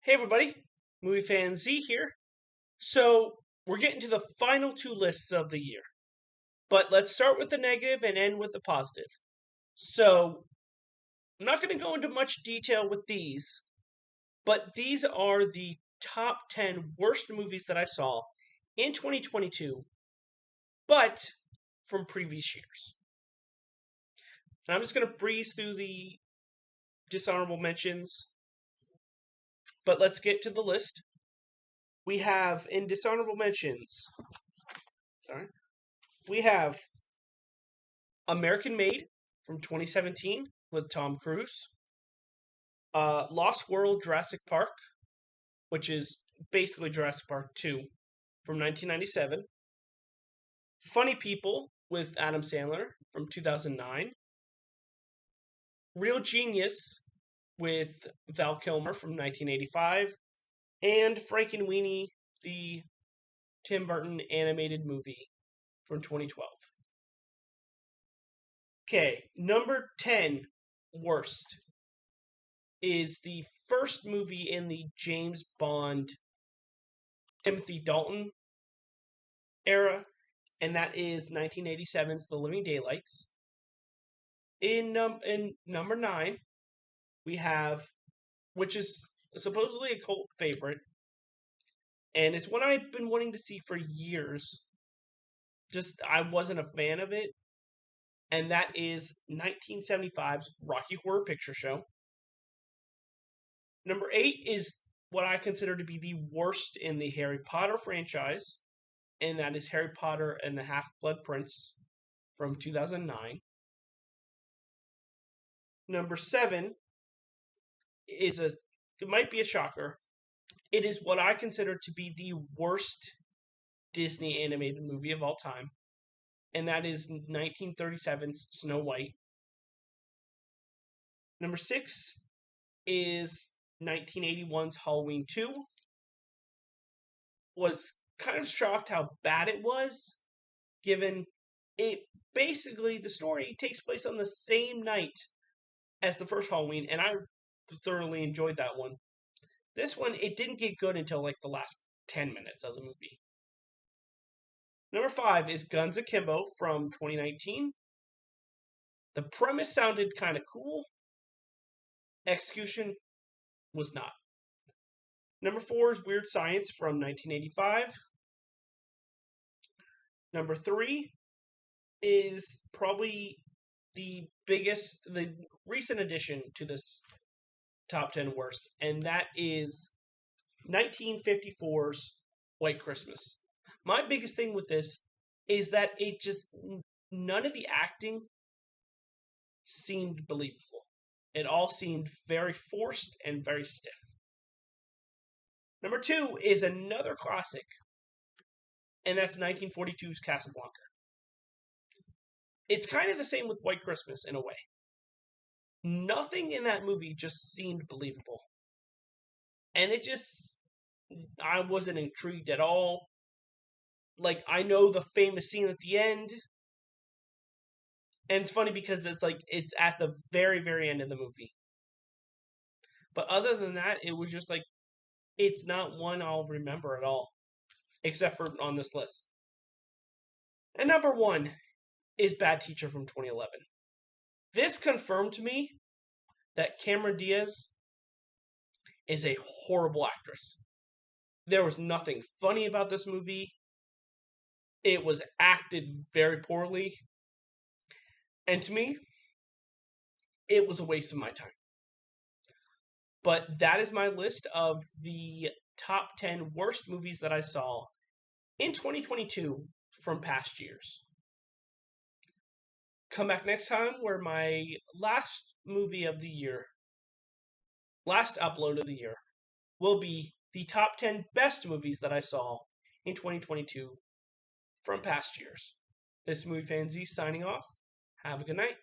Hey everybody, Movie Fan Z here. So, we're getting to the final two lists of the year. But let's start with the negative and end with the positive. So, I'm not going to go into much detail with these, but these are the top 10 worst movies that I saw in 2022, but from previous years. And I'm just going to breeze through the dishonorable mentions, but let's get to the list. We have in dishonorable mentions, we have American Made from 2017 with Tom Cruise. Lost World Jurassic Park, which is basically Jurassic Park 2 from 1997. Funny People with Adam Sandler from 2009. Real Genius with Val Kilmer from 1985. And Frankenweenie, the Tim Burton animated movie from 2012. Okay, number 10 worst is the first movie in the James Bond Timothy Dalton era, and that is 1987's The Living Daylights. In number 9, we have, which is supposedly a cult favorite, and it's one I've been wanting to see for years. Just I wasn't a fan of it, and that is 1975's Rocky Horror Picture Show. Number 8 is what I consider to be the worst in the Harry Potter franchise, and that is Harry Potter and the Half-Blood Prince from 2009. Number 7 is it might be a shocker. It is what I consider to be the worst Disney animated movie of all time, and that is 1937's Snow White. Number 6 is 1981's Halloween 2. Was kind of shocked how bad it was, given it basically the story takes place on the same night as the first Halloween, and I thoroughly enjoyed that one. This one, it didn't get good until like the last 10 minutes of the movie. Number 5 is Guns Akimbo from 2019. The premise sounded kind of cool. Execution was not. Number 4 is Weird Science from 1985. Number 3 is probably the recent addition to this top 10 worst, and that is 1954's White Christmas. My biggest thing with this is that none of the acting seemed believable. It all seemed very forced and very stiff. Number 2 is another classic, and that's 1942's Casablanca. It's kind of the same with White Christmas in a way. Nothing in that movie just seemed believable. And I wasn't intrigued at all. Like, I know the famous scene at the end. And it's funny because it's at the very, very end of the movie. But other than that, it was just like, it's not one I'll remember at all. Except for on this list. And number 1 is Bad Teacher from 2011. This confirmed to me that Cameron Diaz is a horrible actress. There was nothing funny about this movie. It was acted very poorly. And to me, it was a waste of my time. But that is my list of the top 10 worst movies that I saw in 2022 from past years. Come back next time where my last upload of the year, will be the top 10 best movies that I saw in 2022 from past years. This is Movie Fan Z signing off. Have a good night.